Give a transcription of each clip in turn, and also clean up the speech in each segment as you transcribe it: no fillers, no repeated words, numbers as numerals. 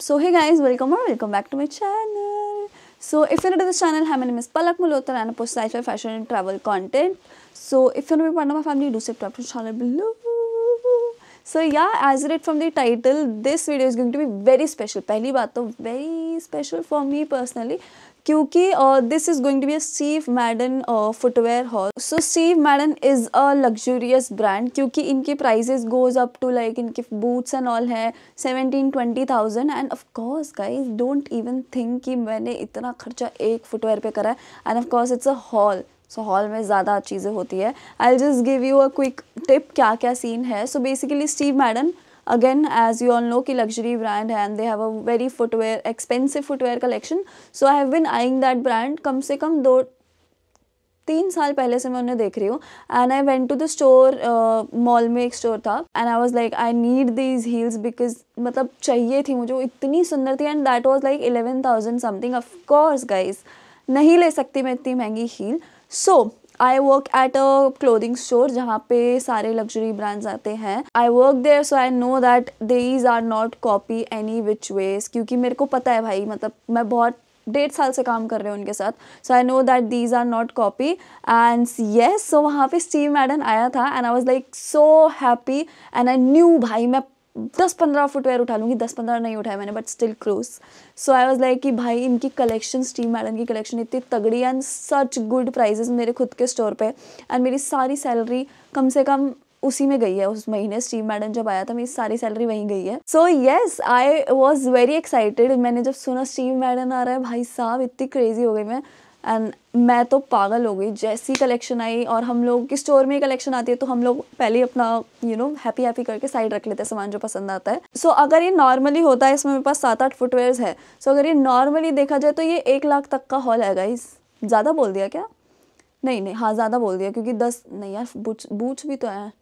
So hey guys, welcome or welcome back to my channel. So if you're new to this channel, hi, my name is Palak Malhotra and I post lifestyle, fashion and travel content. So if you're not a part of my family, do subscribe to the channel below. So yeah, as read from the title, this video is going to be very special. पहली बात तो very special for me personally, क्योंकि this is going to be a Steve Madden footwear haul. So Steve Madden is a luxurious brand क्योंकि इनके prices goes up to like इनके boots and all है 17-20,000 and of course guys don't even think कि मैंने इतना खर्चा एक footwear पे करा है and of course it's a haul. So haul में ज़्यादा चीज़ें होती है. I just give you a quick tip क्या क्या सीन है. So basically Steve Madden again as you all know कि लग्जरी ब्रांड है and they have a very footwear expensive footwear collection. So I have been eyeing that brand कम से कम 2-3 साल पहले से मैं उन्हें देख रही हूँ. And I went to the store, mall में एक स्टोर था and I was like I need these heels because मतलब चाहिए थी मुझे, वो इतनी सुंदर थी and that was like 11,000 something. Of course guys नहीं ले सकती मैं इतनी महंगी heel. So I work at a clothing store जहाँ पे सारे लग्जरी ब्रांड्स आते हैं. I work there so I know that these are not copy any which ways, क्योंकि मेरे को पता है भाई, मतलब मैं बहुत 1.5 साल से काम कर रहे हैं उनके साथ. So I know that these are not copy and yes. So वहाँ पे स्टीव मैडन आया था and I was like so happy and I knew भाई मैं 10-15 फुटवेयर उठा लूँगी. 10-15 नहीं उठाए मैंने but still close. So I was like कि भाई इनकी कलेक्शन, स्टीव मैडन की कलेक्शन इतनी तगड़ी एंड सच गुड प्राइजेस मेरे खुद के स्टोर पे. एंड मेरी सारी सैलरी कम से कम उसी में गई है. उस महीने स्टीव मैडन जब आया था मेरी सारी सैलरी वहीं गई है. सो yes I was very excited. मैंने जब सुना स्टीव मैडन आ रहा है भाई साहब इतनी क्रेजी हो गई मैं एंड मैं तो पागल हो गई. जैसी कलेक्शन आई और हम लोग की स्टोर में कलेक्शन आती है तो हम लोग पहले ही अपना हैप्पी करके साइड रख लेते हैं सामान जो पसंद आता है. सो अगर ये नॉर्मली होता है, इसमें मेरे पास 7-8 फुटवेयर्स है. सो अगर ये नॉर्मली देखा जाए तो ये 1 लाख तक का हॉल है गाइस. ज़्यादा बोल दिया क्या? नहीं हाँ ज़्यादा बोल दिया, क्योंकि 10 नहीं यार, बूट्स भी तो है.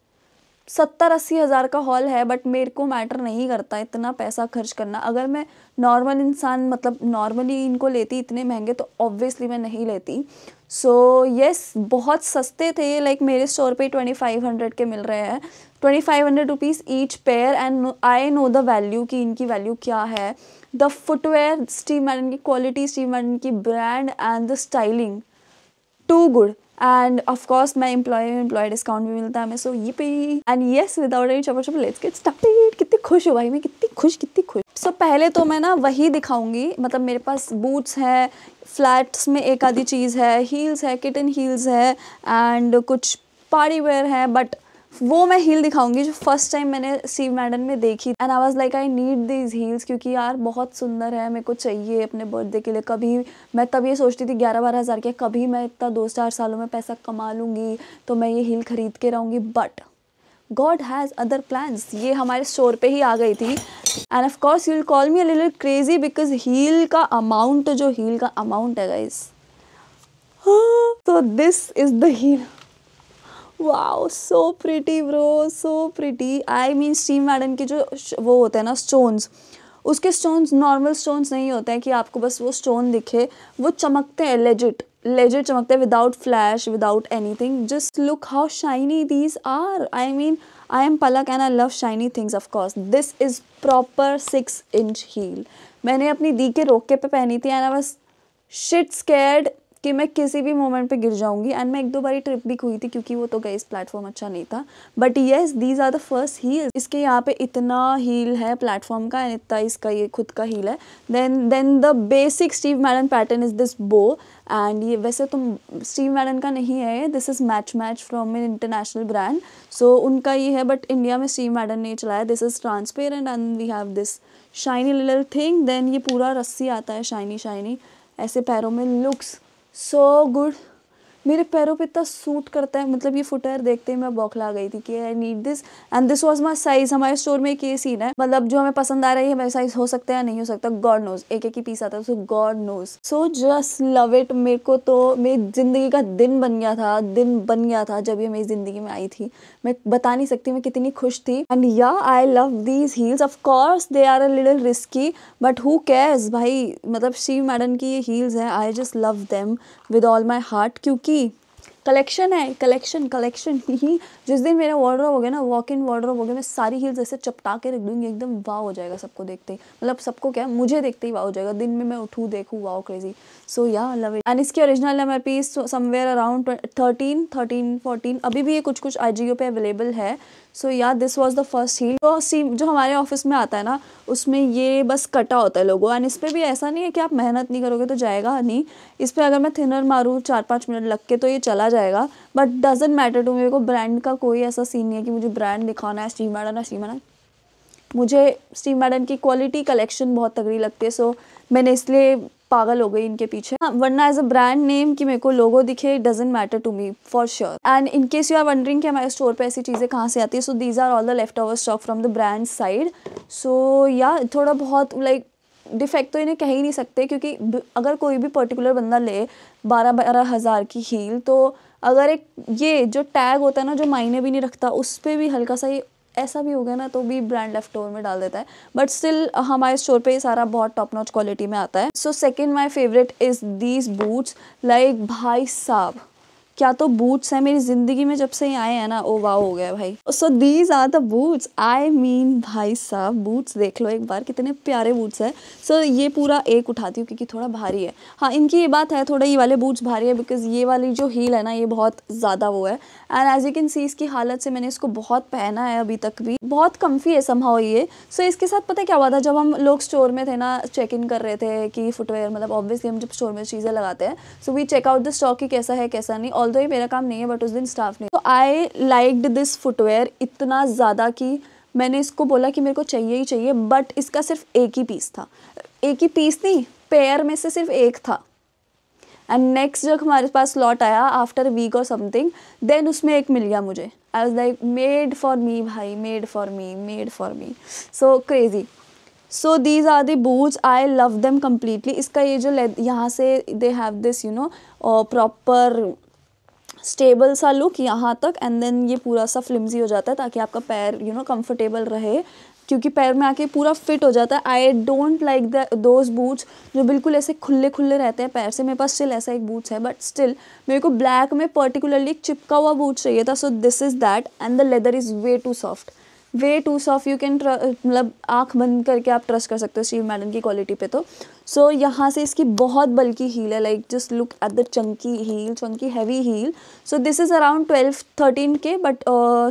70-80 हज़ार का हॉल है बट मेरे को मैटर नहीं करता इतना पैसा खर्च करना. अगर मैं नॉर्मल इंसान मतलब नॉर्मली इनको लेती इतने महंगे तो ऑब्वियसली मैं नहीं लेती. सो येस बहुत सस्ते थे ये. लाइक मेरे स्टोर पे 2500 के मिल रहे हैं. 2500 rupees each pair and I know the value कि इनकी वैल्यू क्या है. द फुटवेयर, स्टीव मैडन की क्वालिटी, स्टीव मैडन की brand and the styling too good. And of course मैं एम्प्लॉय डिस्काउंट भी मिलता है हमें. सो ये पे and yes without any chatter let's get started. कितनी खुश हूँ भाई मैं, कितनी खुश. सो पहले तो मैं ना वही दिखाऊंगी. मतलब मेरे पास बूट्स है, फ्लैट्स में एक आधी चीज़ है, हील्स है, किटन हील्स है एंड कुछ पार्टी वेयर है. बट वो मैं हील दिखाऊंगी जो फर्स्ट टाइम मैंने स्टीव मैडन में देखी and I was like I need these heels, क्योंकि यार बहुत सुंदर है, मेरे को चाहिए अपने बर्थडे के लिए. कभी मैं तब ये सोचती थी 11-12 हज़ार के, कभी मैं इतना 2-4 सालों में पैसा कमा लूँगी तो मैं ये हील खरीद के रहूँगी. But God has other plans. ये हमारे स्टोर पे ही आ गई थी and of course you will call me a little crazy because heel का अमाउंट है गाइस. तो this is the heel. Wow so pretty bro, so pretty. I mean Steve Madden के जो वो होते हैं ना स्टोन्स, उसके स्टोन्स नॉर्मल स्टोन्स नहीं होते हैं कि आपको बस वो स्टोन दिखे. वो चमकते हैं, लेजिट चमकते हैं, without flash, without anything. Just look how shiny these are. I mean I am Palak and I love shiny things. Of course this is proper 6 inch heel. मैंने अपनी दी के रोके पे पहनी थी and I was shit scared कि मैं किसी भी मोमेंट पे गिर जाऊंगी. एंड मैं 1-2 बारी ट्रिप भी हुई थी क्योंकि वो तो गाइस प्लेटफॉर्म अच्छा नहीं था. But yes these are the first heel. इसके यहाँ पे इतना हील है प्लेटफॉर्म का एंड इतना इसका ये खुद का हील है. Then the basic Steve Madden pattern is this bow. And ये वैसे तो स्टीव मैडन का नहीं है, this is match from an international brand. So उनका ये है बट इंडिया में स्टीव मैडन ने चलाया. This is transparent and we have this shiny little thing. Then ये पूरा रस्सी आता है शाइनी ऐसे पैरों में. Looks so good. मेरे पैरों पे इतना सूट करता है. मतलब ये फुटवेयर देखते ही मैं बौखला गई थी कि I need this and this was my size. हमारे स्टोर में एक ये सीन है, मतलब जो हमें पसंद आ रही है मेरा साइज हो सकता है या नहीं हो सकता, गॉड नोज. एक ही पीस आता है so God knows. So just love it. मेरे को तो मेरी ज़िंदगी का दिन बन गया था जब ये मेरी ज़िंदगी में आई थी. मैं बता नहीं सकती मैं कितनी खुश थी. And yeah I love these heels. Of course they are a little risky but who cares भाई. मतलब स्टीव मैडन की ये हील्स हैं, I just love them with all my heart. क्योंकि कलेक्शन है, कलेक्शन कलेक्शन ही। जिस दिन मेरा वार्डरोब हो गया ना, वॉक इन वार्डरोब हो गया, मैं सारी हील्स ऐसे चपटा के रख दूंगी, एकदम वाव हो जाएगा सबको देखते ही। मतलब सबको क्या, मुझे देखते ही वाव हो जाएगा। दिन में मैं उठूँ देखूँ, वाव क्रेजी। सो या लव इट। एंड इसकी ओरिजिनल MRP समवेयर अराउंड 13-14। अभी भी ये कुछ कुछ IGO पे अवेलेबल है। So yeah this was the first heel. तो जो हमारे ऑफिस में आता है ना, उसमें ये बस कटा होता है लोगो। एंड इस पर भी ऐसा नहीं है कि आप मेहनत नहीं करोगे तो जाएगा नहीं। इस पर अगर मैं थिनर मारूँ 4-5 मिनट लग के तो ये चला जाएगा, बट डजेंट मैटर टू। मेरे को ब्रांड का कोई ऐसा सीन नहीं है कि मुझे ब्रांड दिखाना है। स्टीव मैडन है, स्टीव मैडन। मुझे स्टीव मैडन की क्वालिटी कलेक्शन बहुत तगड़ी लगती है, सो मैंने इसलिए पागल हो गई इनके पीछे। हाँ, वरना एज अ ब्रांड नेम कि मेरे को लोगो दिखे, doesn't matter to me for sure. And in case you are wondering कि हमारे स्टोर पे ऐसी चीज़ें कहाँ से आती है, so these are all the left over stock from the brand side. So या थोड़ा बहुत लाइक डिफेक्ट तो इन्हें कह ही नहीं सकते, क्योंकि अगर कोई भी पर्टिकुलर बंदा ले 12-12 हज़ार की हील, तो अगर एक ये जो टैग होता है ना, जो मायने भी नहीं रखता, उस पर भी हल्का सा ये ऐसा भी हो गया ना, तो भी ब्रांड लेफ्ट ओवर में डाल देता है। बट स्टिल हमारे स्टोर पे ये सारा बहुत टॉप नॉच क्वालिटी में आता है। So second my favourite is these boots. Like भाई साहब, क्या तो बूट्स है मेरी ज़िंदगी में जब से ये आए हैं ना, ओ वाह हो गया भाई। So these are the boots, I mean भाई साहब बूट्स देख लो एक बार, कितने प्यारे बूट्स है। सो ये पूरा एक उठाती हूँ क्योंकि थोड़ा भारी है। हाँ, इनकी ये बात है, थोड़ा ये वाले बूट्स भारी है, बिकॉज ये वाली जो हील है ना, ये बहुत ज़्यादा वो है। And as you can see इसकी हालत से, मैंने इसको बहुत पहना है अभी तक भी, बहुत कम्फी है समहाउ ये। सो इसके साथ पता है क्या हुआ था, जब हम लोग स्टोर में थे ना, चेक इन कर रहे थे कि फुटवेयर, मतलब ऑब्वियसली हम जब स्टोर में चीज़ें लगाते हैं, so we check out the stock कि कैसा है कैसा नहीं। ऑल्दो ये मेरा काम नहीं है, बट उस दिन स्टाफ ने, तो आई लाइक्ड दिस फुटवेयर इतना ज़्यादा कि मैंने इसको बोला कि मेरे को चाहिए ही चाहिए। बट इसका सिर्फ एक ही पीस था, एक ही पीस नहीं, पेयर में से सिर्फ एक था। एंड नेक्स्ट जब हमारे पास लॉट आया आफ्टर वीक और समथिंग, देन उसमें एक मिल गया मुझे। I was like made for me भाई, made for me, made for me. So crazy. So these are the boots, I love them completely. इसका ये जो यहाँ से they have this you know proper stable सा लुक यहाँ तक, and then ये पूरा सा फ्लिम्जी हो जाता है ताकि आपका पैर यू नो कंफर्टेबल रहे, क्योंकि पैर में आके पूरा फिट हो जाता है। I don't like those boots जो बिल्कुल ऐसे खुले खुले रहते हैं पैर से। मेरे पास स्टिल ऐसा एक बूट्स है, बट स्टिल मेरे को ब्लैक में पर्टिकुलरली चिपका हुआ बूट्स चाहिए था। So this is that, and the leather is way too soft, way too soft. You can मतलब आँख बंद करके आप ट्रस्ट कर सकते हो स्टीव मैडन की क्वालिटी पे। तो सो यहाँ से इसकी बहुत बल्कि हील है, like just look at the chunky heel, chunky heavy heel. So this is around 12-13 के, बट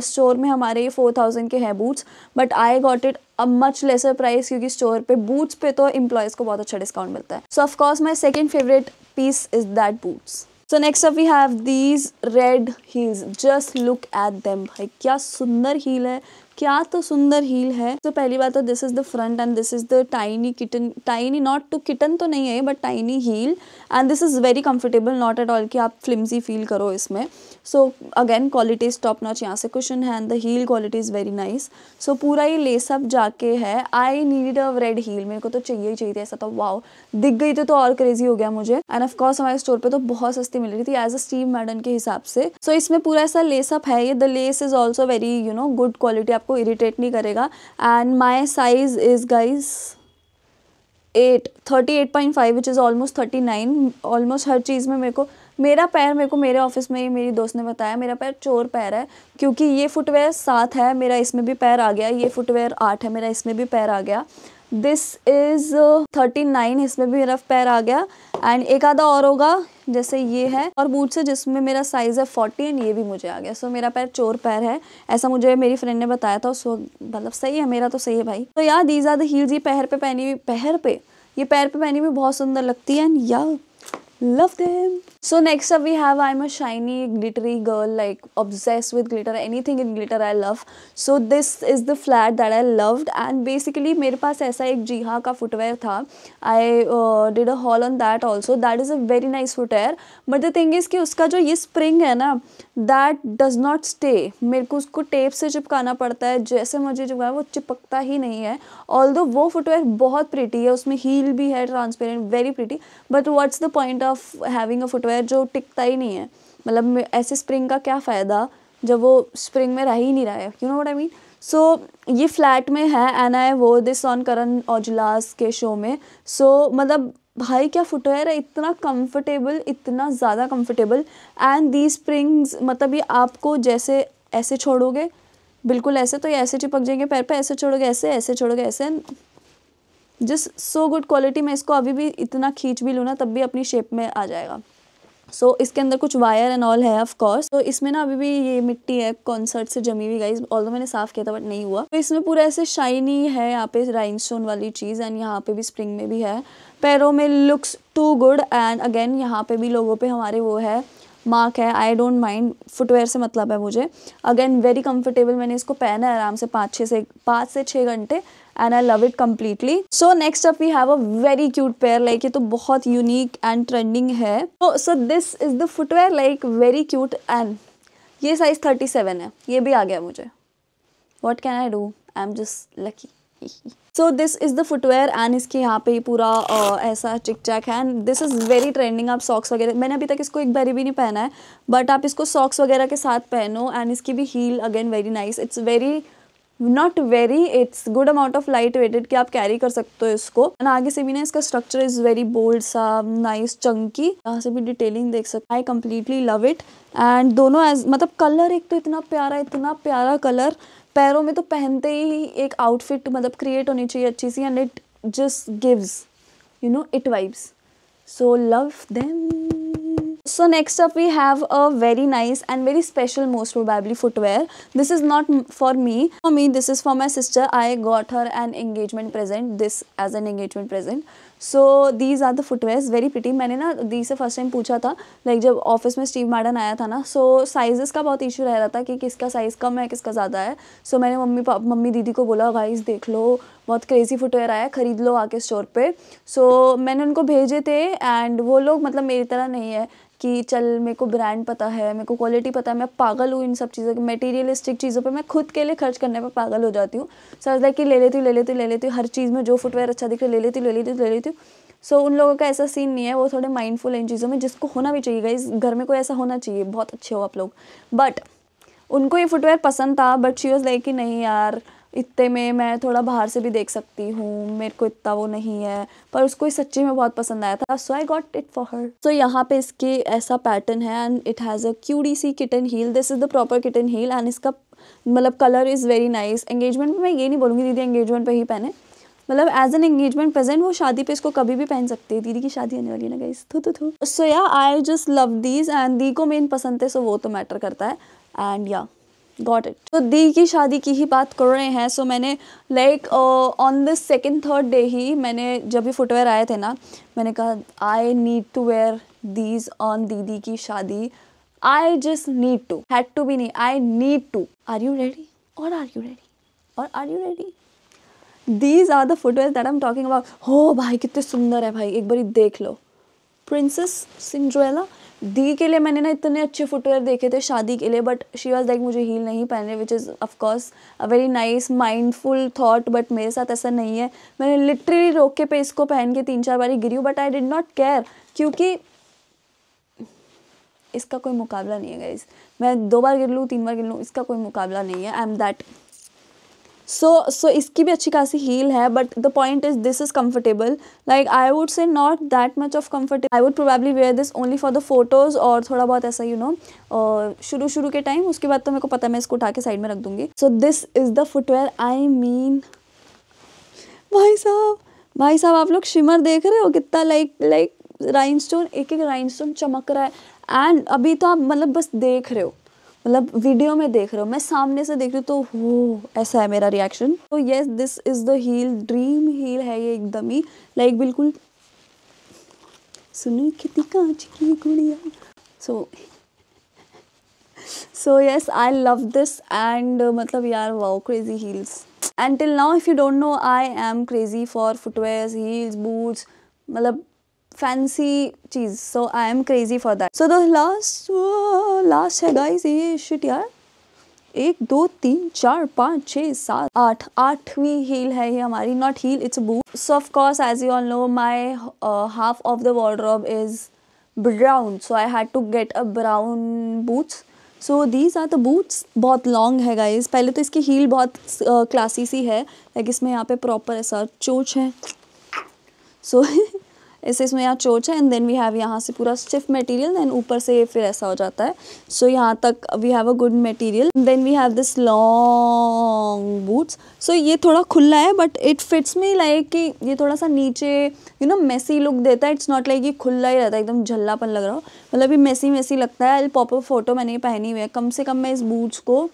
स्टोर में हमारे 4000 के हैं boots, but I got it a much lesser price, क्योंकि स्टोर पे बूट्स पे तो एम्प्लॉयज़ को बहुत अच्छा डिस्काउंट मिलता है। So of course my second favourite piece is that boots. So next up we have these red heels, just look at them भाई, क्या सुंदर हील है, क्या तो सुंदर हील है। तो पहली बात तो this is the front and this is the tiny kitten, tiny not to kitten तो नहीं है, but tiny heel, and this is very comfortable, not at all कि आप फ्लिम्जी फील करो इसमें। So again quality is top notch, यहाँ से cushion है and the heel quality is very nice. So पूरा ये लेसअप जाके है। I need a red heel, मेरे को तो चाहिए ही चाहिए थी, ऐसा तो वाओ दिख गई तो और क्रेजी हो गया मुझे। एंड ऑफकोर्स हमारे स्टोर पे तो बहुत सस्ती मिल रही थी एज अ स्टीव मैडन के हिसाब से। सो इसमें पूरा ऐसा लेसअप है, ये the lace is also very you know good quality, आपको इरिटेट नहीं करेगा। And my size is guys 38.5 which is almost 39। Almost हर चीज़ में मेरे को मेरे ऑफिस में ही मेरी दोस्त ने बताया मेरा पैर चोर पैर है, क्योंकि ये फुटवेयर 7 है, मेरा इसमें भी पैर आ गया। ये फुटवेयर 8 है, मेरा इसमें भी पैर आ गया। दिस इज़ 39, इसमें भी मेरा पैर आ गया। एंड एक आधा और होगा जैसे ये है, और बूट से जिसमें मेरा साइज़ है 40 एंड ये भी मुझे आ गया। सो मेरा पैर चोर पैर है, ऐसा मुझे मेरी फ्रेंड ने बताया था। सो मतलब सही है, मेरा तो सही है भाई। तो यार दीज आर द हील्स, ये पैर पे पहनी हुई बहुत सुंदर लगती है, एंड या love them. So next up we have, I'm a shiny glittery girl, like obsessed with glitter, anything in glitter I love. So this is the flat that I loved, and basically मेरे पास ऐसा एक जीहा का footwear था। I did a haul on that also. That is a very nice footwear, but the thing is कि उसका जो ये spring है ना, that does not stay. मेरे को उसको टेप से चिपकाना पड़ता है, जैसे मुझे चिपकाया वो चिपकता ही नहीं है। Although वो फुटवेयर बहुत प्रिटी है, उसमें हील भी है transparent, very pretty, but what's the point of having a footwear जो टिकता ही नहीं है। मतलब ऐसे स्प्रिंग का क्या फ़ायदा जब वो स्प्रिंग में रह ही नहीं रहा है, you know what I mean. So ये फ्लैट में है, एंड आई वो दिस ऑन करण औजलास के शो में। सो मतलब भाई क्या फुटवेयर है, इतना कंफर्टेबल, इतना ज़्यादा कंफर्टेबल। एंड दी स्प्रिंग्स, मतलब ये आपको जैसे ऐसे छोड़ोगे बिल्कुल ऐसे, तो ये ऐसे चिपक जाएंगे पैर पे, ऐसे छोड़ोगे ऐसे, ऐसे छोड़ोगे ऐसे, जस्ट सो गुड क्वालिटी। मैं इसको अभी भी इतना खींच भी लूँ ना तब भी अपनी शेप में आ जाएगा। सो इसके अंदर कुछ वायर एंड ऑल है ऑफ कोर्स। तो इसमें ना अभी भी ये मिट्टी है कॉन्सर्ट से जमी हुई गाइस, ऑल्दो मैंने साफ किया था बट नहीं हुआ। तो इसमें पूरा ऐसे शाइनी है यहाँ पे राइनस्टोन वाली चीज़, एंड यहाँ पे भी स्प्रिंग में भी है। पैरों में looks too good, and again यहाँ पे भी लोगों पे हमारे वो है मार्क है। आई डोंट माइंड, फुटवेयर से मतलब है मुझे। अगेन वेरी कंफर्टेबल, मैंने इसको पहना है आराम से 5 से 6 घंटे, and I love it completely. So next up we have a very cute pair, like ये तो बहुत unique and trending है। So this is the footwear, like very cute, and ये size 37 है, ये भी आ गया मुझे। What can I do? I'm just lucky. So this is the footwear, and इसके यहाँ पे पूरा ऐसा चिक चैक है, and this is very trending। आप सॉक्स वगैरह, मैंने अभी तक इसको एक बारी भी नहीं पहना है, बट आप इसको सॉक्स वगैरह के साथ पहनो, एंड इसकी भी heel again very nice. It's very not very, it's good amount of light weighted कि आप कैरी कर सकते हो इसको। एंड आगे से भी ना इसका स्ट्रक्चर इज वेरी बोल्ड सा, नाइस चंकी, यहाँ से भी डिटेलिंग देख सकते। I completely love it. And दोनों एज मतलब कलर एक तो इतना प्यारा कलर, पैरों में तो पहनते ही एक आउटफिट मतलब क्रिएट होनी चाहिए अच्छी सी, and it just gives you know it vibes, so love them. So next up we have a very nice and very special, most probably, footwear. This is not for me, this is for my sister. I got her an engagement present, this as an engagement present. So these are the footwears, very pretty. मैंने ना दी से first time पूछा था, like जब office में Steve modern आया था ना, सो साइजेस का बहुत इशू रह रहा था कि किसका साइज़ कम है किसका ज़्यादा है। सो मैंने मम्मी दीदी को बोला गाइस देख लो बहुत क्रेजी फुटवेयर आया, ख़रीद लो आके स्टोर पे। सो मैंने उनको भेजे थे, एंड वो लोग मतलब मेरी तरह नहीं है कि चल मेरे को ब्रांड पता है, मेरे को क्वालिटी पता है, मैं पागल हूँ इन सब चीज़ों की, मटेरियलिस्टिक चीज़ों पे मैं खुद के लिए खर्च करने पे पागल हो जाती हूँ। सो लाइक कि ले लेती हूँ हर चीज़ में, जो फुटवेयर अच्छा दिख रहा है ले लेती हूँ। सो उन लोगों का ऐसा सीन नहीं है, वो थोड़े माइंडफुल है इन चीज़ों में, जिसको होना भी चाहिए गाइस, घर में कोई ऐसा होना चाहिए, बहुत अच्छे हो आप लोग। बट उनको ये फुटवेयर पसंद था, बट शी वॉज लाइक कि नहीं यार इतने में मैं थोड़ा बाहर से भी देख सकती हूँ, मेरे को इतना वो नहीं है, पर उसको ये सच्ची में बहुत पसंद आया था। So I got it for her. So यहाँ पे इसके ऐसा पैटर्न है, and it has a cutie सी kitten heel. This is the proper kitten heel, and इसका मतलब colour is very nice. Engagement में मैं ये नहीं बोलूँगी दीदी एंगेजमेंट पे ही पहने, मतलब एज एन एंगेजमेंट प्रेजेंट, वो शादी पे इसको कभी भी पहन सकते हैं। दीदी की शादी आने वाली है ना गाइस, थू। सो या आई just love these, and the को मेन पसंद है, सो वो तो मैटर करता है। एंड या गॉट इट। तो दी की शादी की ही बात कर रहे हैं। सो मैंने like on the second third day ही, मैंने जब भी फुटवेयर आए थे ना, मैंने कहा I need to wear these on दीदी की शादी। I just need to, had to भी नहीं, I need to. Are you ready? और आर यू रेडी? और are you ready? These are the footwear that I'm talking about. हो भाई कितने सुंदर है भाई, एक बारी देख लो। Princess Cinderella. दी के लिए मैंने ना इतने अच्छे फुटवेयर देखे थे शादी के लिए, बट शी वॉज लाइक मुझे हील नहीं पहने, which is of course a very nice mindful thought, but मेरे साथ ऐसा नहीं है। मैंने लिटरली रोक के पे इसको पहन के 3-4 बारी गिरी हूँ, but I did not care, क्योंकि इसका कोई मुकाबला नहीं है गाइज। मैं 2 बार गिर लूँ 3 बार गिर लूँ, इसका कोई मुकाबला नहीं है। I am that. सो इसकी भी अच्छी खासी हील है, but the point is this is comfortable. Like I would say not that much of comfortable. I would probably wear this only for the photos, और थोड़ा बहुत ऐसा यू नो शुरू के टाइम, उसके बाद तो मेरे को पता है मैं इसको उठा के साइड में रख दूंगी। So this is the footwear. I mean भाई साहब आप लोग शिमर देख रहे हो कितना, लाइक राइनस्टोन, एक राइनस्टोन चमक रहा है। एंड अभी तो आप मतलब बस देख रहे हो, मतलब वीडियो में देख रहे हो, मैं सामने से देख रही हूँ तो वो ऐसा है मेरा रिएक्शन। तो yes this is the heel, dream heel है ये एकदम ही, लाइक बिल्कुल सुनो कितनी कांच की गुड़िया। So yes I love this, and मतलब यार wow crazy heels. And till now if you don't know I am crazy for footwears, heels, boots, मतलब फैंसी चीज़। So I am crazy for that. So the last है guys ये shit यार, 1 2 3 4 5 6 7 8 8वीं heal है ये हमारी, not heel it's a boot. So of course as you all know my half of the wardrobe is brown, so I had to get a brown boots. So these are the boots. बहुत long है guys. पहले तो इसकी heal बहुत classy सी है, like इसमें यहाँ पे प्रॉपर ऐसा चोच है। सो ऐसे इसमें यहाँ चोच है एंड देन वी हैव यहाँ से पूरा स्टिफ मटेरियल एंड ऊपर से फिर ऐसा हो जाता है. सो यहाँ तक we have a good material. Then we have this long boots. So ये थोड़ा खुला है but it fits me like कि ये थोड़ा सा नीचे यू नो मेसी लुक देता है. इट्स नॉट लाइक ये खुला ही रहता है एकदम झल्लापन लग रहा हो, मतलब ये मेसी मेसी लगता है. पॉप फोटो मैंने ये पहनी हुई है, कम से कम मैं इस बूट्स को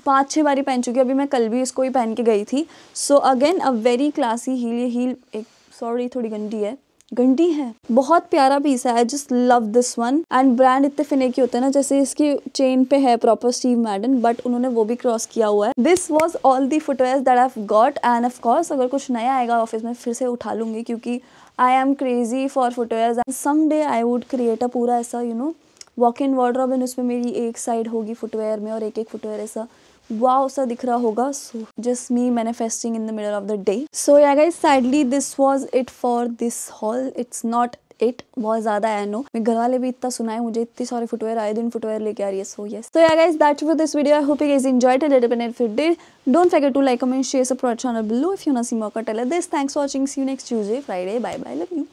5-6 बारी पहन चुकी है. अभी मैं कल भी इसको ही पहन के गई थी. So again a very classy heel. ये हील एक सॉरी थोड़ी गंदी है, बहुत प्यारा पीस है. I just love this one. And brand इतने फिनेकी होते हैं ना, जैसे इसकी चेन पे है प्रॉपर स्टीव मैडन, बट उन्होंने वो भी क्रॉस किया हुआ है. This was all the footwear that I have got. And of course अगर कुछ नया आएगा ऑफिस में फिर से उठा लूंगी, क्योंकि I am crazy for footwear. And some day I would create a पूरा ऐसा you know walk in wardrobe, and उसमें मेरी एक साइड होगी फुटवेयर में और एक फुटवेयर ऐसा वाओ सा दिख रहा होगा. So just me manifesting in the middle of the day. So yeah guys sadly this was it for this haul. It's not it, बहुत ज़्यादा है नो. मेरे घर वाले भी इतना सुनाए मुझे, इतनी सारे फुटवेयर आए दिन फुटवेयर लेके आ रही है. So yes, so yeah guys that's for this video. I hope you guys enjoyed it. If you did, don't forget to like, comment, share, subscribe channel below. If you wanna see more content like this, thanks for watching. See you next Tuesday, Friday. Bye bye, love you.